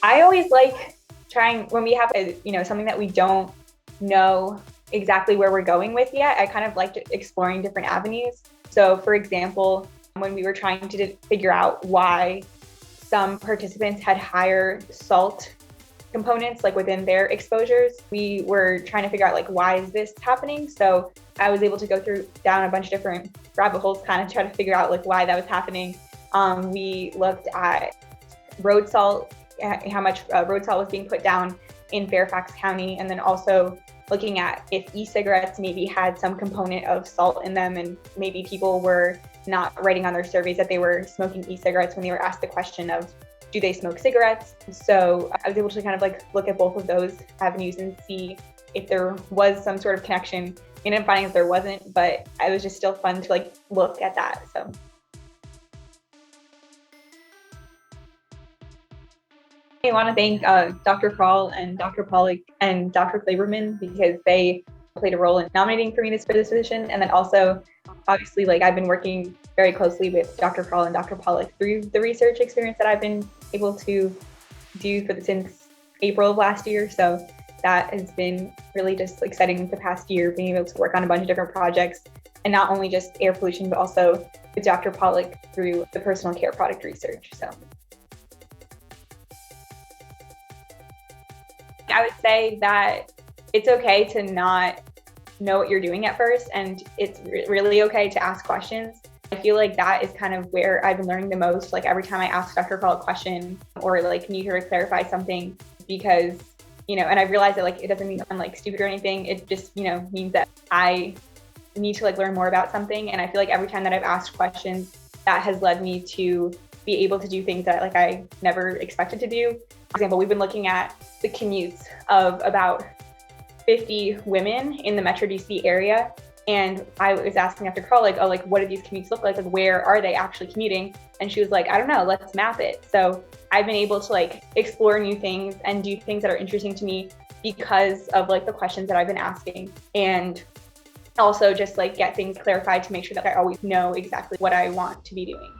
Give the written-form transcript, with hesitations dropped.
I always like trying when we have something that we don't know exactly where we're going with yet. I kind of liked exploring different avenues. So, for example, when we were trying to figure out why some participants had higher salt components like within their exposures, we were trying to figure out like why is this happening. So I was able to go through down a bunch of different rabbit holes, kind of try to figure out like why that was happening. We looked at road salt, how much road salt was being put down in Fairfax County, and then also looking at if e-cigarettes maybe had some component of salt in them, and maybe people were not writing on their surveys that they were smoking e-cigarettes when they were asked the question of do they smoke cigarettes. So I was able to kind of like look at both of those avenues and see if there was some sort of connection. I ended up finding that there wasn't, but it was just still fun to like look at that. So I want to thank Dr. Kroll and Dr. Pollock and Dr. Klaberman because they played a role in nominating for me for this position. And then also, obviously, like I've been working very closely with Dr. Kroll and Dr. Pollock through the research experience that I've been able to do since April of last year. So that has been really just exciting the past year, being able to work on a bunch of different projects and not only just air pollution, but also with Dr. Pollock through the personal care product research. So I would say that it's okay to not know what you're doing at first, and it's really okay to ask questions. I feel like that is kind of where I've been learning the most. Like every time I ask Dr. Kroll a question or like need her to clarify something, because and I realized that like it doesn't mean I'm like stupid or anything. It just means that I need to like learn more about something. And I feel like every time that I've asked questions, that has led me to be able to do things that like I never expected to do. For example, we've been looking at the commutes of about 50 women in the Metro DC area. And I was asking Dr. Kroll, like, oh, like, what do these commutes look like? Like, where are they actually commuting? And she was like, I don't know, let's map it. So I've been able to like explore new things and do things that are interesting to me because of like the questions that I've been asking. And also just like get things clarified to make sure that I always know exactly what I want to be doing.